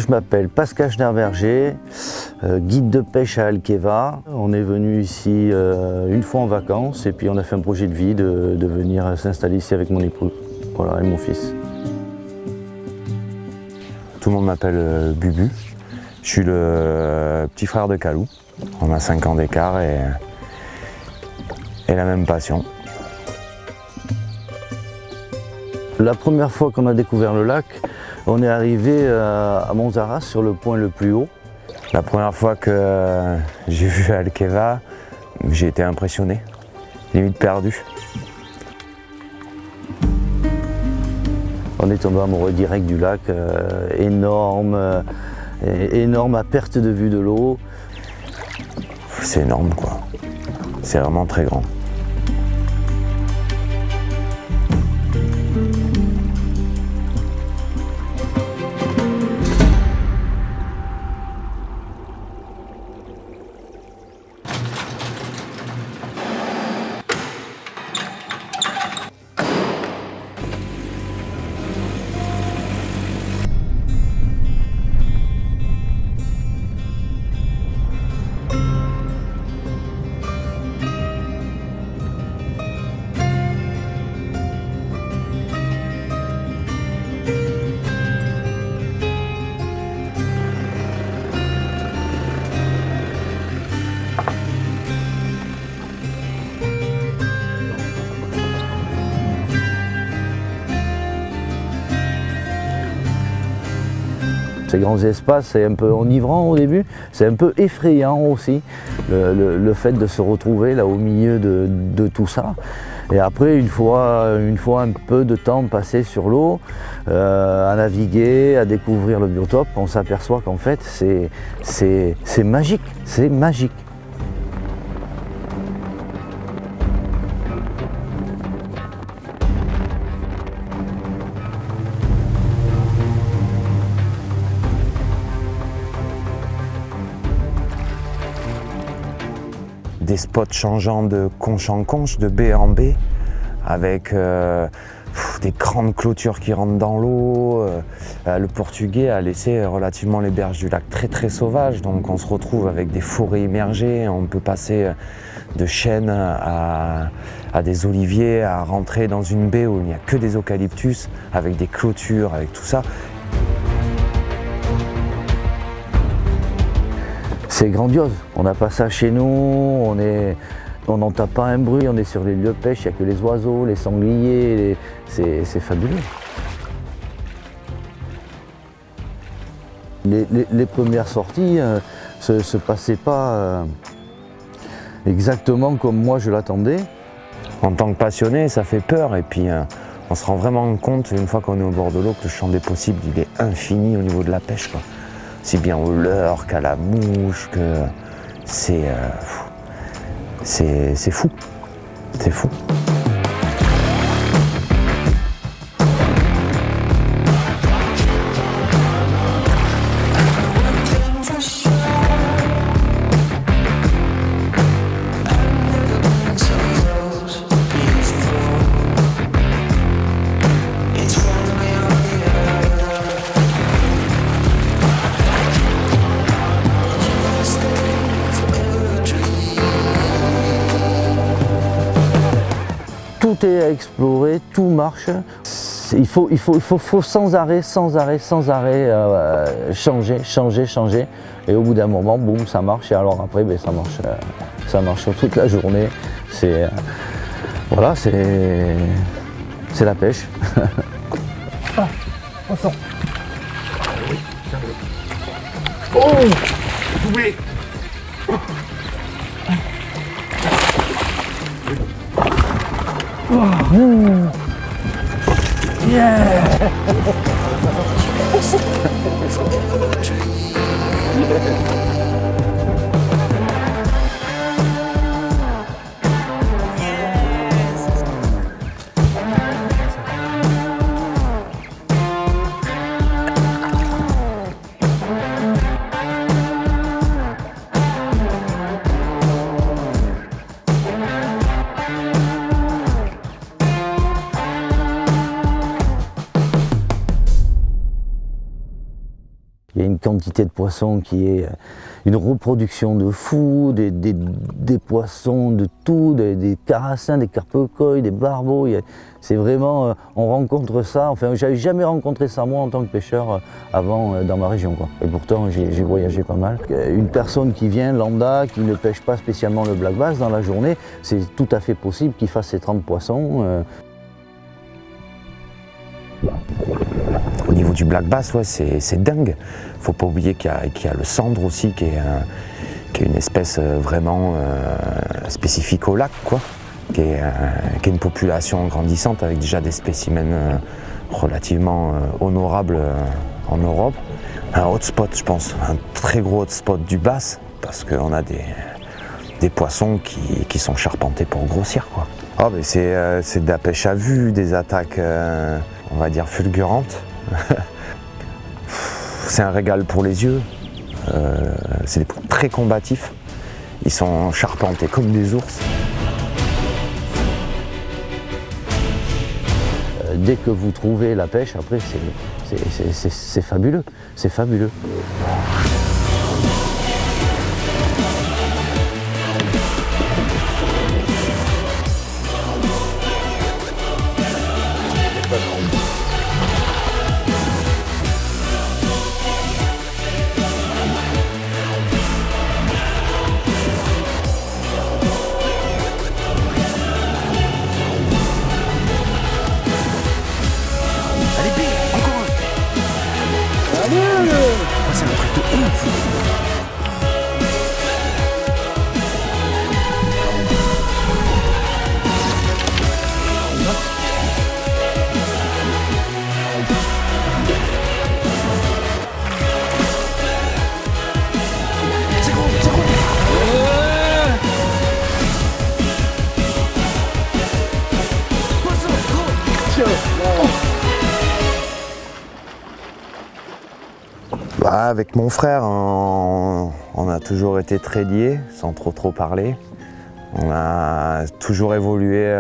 Je m'appelle Pascal Schnerberger, guide de pêche à Alqueva. On est venu ici une fois en vacances et puis on a fait un projet de vie de venir s'installer ici avec mon épouse, voilà, et mon fils. Tout le monde m'appelle Bubu. Je suis le petit frère de Calou. On a 5 ans d'écart et la même passion. La première fois qu'on a découvert le lac, on est arrivé à Monzaras, sur le point le plus haut. La première fois que j'ai vu Alqueva, j'ai été impressionné, limite perdu. On est tombé amoureux direct du lac, énorme à perte de vue de l'eau. C'est énorme quoi, c'est vraiment très grand. Ces grands espaces, c'est un peu enivrant au début, c'est un peu effrayant aussi, le fait de se retrouver là au milieu de tout ça. Et après, une fois un peu de temps passé sur l'eau, à naviguer, à découvrir le biotope, on s'aperçoit qu'en fait, c'est magique, c'est magique. Des spots changeants de conche en conche, de baie en baie, avec des grandes clôtures qui rentrent dans l'eau. Le Portugais a laissé relativement les berges du lac très sauvages, donc on se retrouve avec des forêts immergées. On peut passer de chênes à des oliviers, à rentrer dans une baie où il n'y a que des eucalyptus, avec des clôtures, avec tout ça. C'est grandiose, on n'a pas ça chez nous, on n'entend pas un bruit, on est sur les lieux de pêche, il n'y a que les oiseaux, les sangliers, c'est fabuleux. Les premières sorties ne se passaient pas exactement comme moi je l'attendais. En tant que passionné, ça fait peur et puis on se rend vraiment compte une fois qu'on est au bord de l'eau que le champ des possibles il est infini au niveau de la pêche, quoi. Si bien au leurre qu'à la mouche, que c'est fou, c'est fou. Tout est à explorer, tout marche. Il faut sans arrêt changer. Et au bout d'un moment, boum, ça marche. Et alors après, ben, ça marche sur toute la journée. Voilà, c'est la pêche. Ah, poisson. Oh, doublé. Oh, yeah. quantité de poissons qui est une reproduction de fou, des poissons de tout, des carassins, des carpecoils, des barbeaux. C'est vraiment, on rencontre ça, enfin j'avais jamais rencontré ça moi en tant que pêcheur avant dans ma région, quoi. Et pourtant j'ai voyagé pas mal. Une personne qui vient lambda, qui ne pêche pas spécialement le black bass dans la journée, c'est tout à fait possible qu'il fasse ses 30 poissons. Au niveau du black bass, ouais, c'est dingue. Faut pas oublier qu'il y a le cendre aussi, qui est une espèce vraiment spécifique au lac, quoi. Qui est une population grandissante avec déjà des spécimens relativement honorables en Europe. Un hotspot, je pense, un très gros hotspot du bass, parce qu'on a des poissons qui sont charpentés pour grossir, quoi. Oh, mais c'est de la pêche à vue, des attaques, on va dire, fulgurantes. C'est un régal pour les yeux. C'est des poissons très combatifs. Ils sont charpentés comme des ours. Dès que vous trouvez la pêche, après, c'est fabuleux. C'est fabuleux. C'est un truc de ouf. C'est gros, c'est gros. Poisson, gros. Bah, avec mon frère, on a toujours été très liés, sans trop parler. On a toujours évolué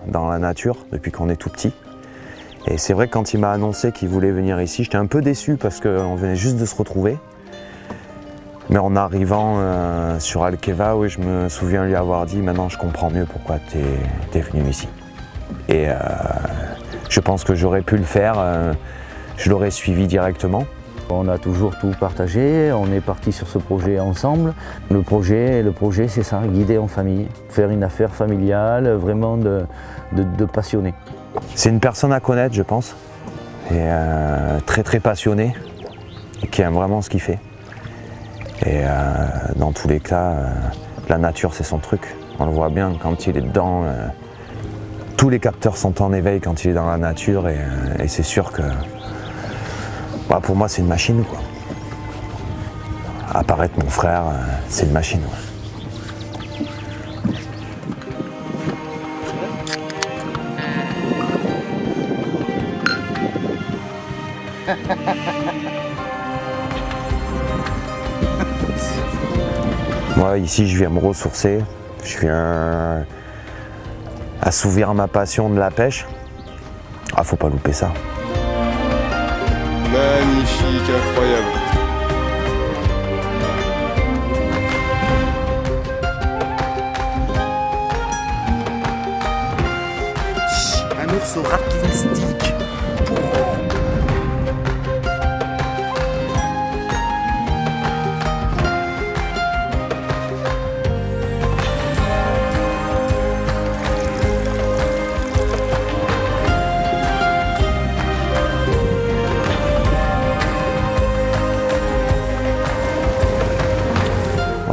dans la nature depuis qu'on est tout petit. Et c'est vrai que quand il m'a annoncé qu'il voulait venir ici, j'étais un peu déçu parce qu'on venait juste de se retrouver. Mais en arrivant sur Alqueva, oui, je me souviens lui avoir dit « Maintenant, je comprends mieux pourquoi t'es venu ici. » Et je pense que j'aurais pu le faire, je l'aurais suivi directement. On a toujours tout partagé, on est parti sur ce projet ensemble. Le projet c'est ça, guider en famille, faire une affaire familiale, vraiment de passionné. C'est une personne à connaître, je pense, et très passionné, et qui aime vraiment ce qu'il fait. Et dans tous les cas, la nature c'est son truc. On le voit bien quand il est dedans. Tous les capteurs sont en éveil quand il est dans la nature, et c'est sûr que bah, pour moi c'est une machine, quoi. Apparaître mon frère, c'est une machine. Ouais. Moi ici je viens me ressourcer, je viens assouvir ma passion de la pêche. Ah, faut pas louper ça. Magnifique, incroyable. Un ours au raquinistique.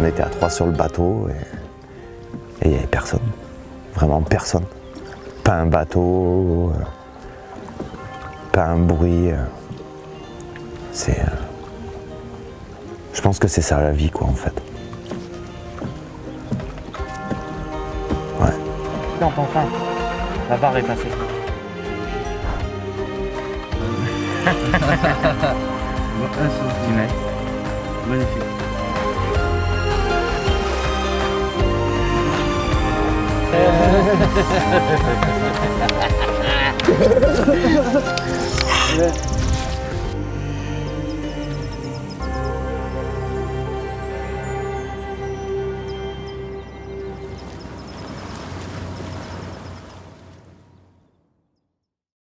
On était à 3 sur le bateau et il n'y avait personne, vraiment personne. Pas un bateau, pas un bruit. Je pense que c'est ça la vie, quoi, en fait. Ouais. Non, enfin, la barre est passée. 1 centimètre. Magnifique.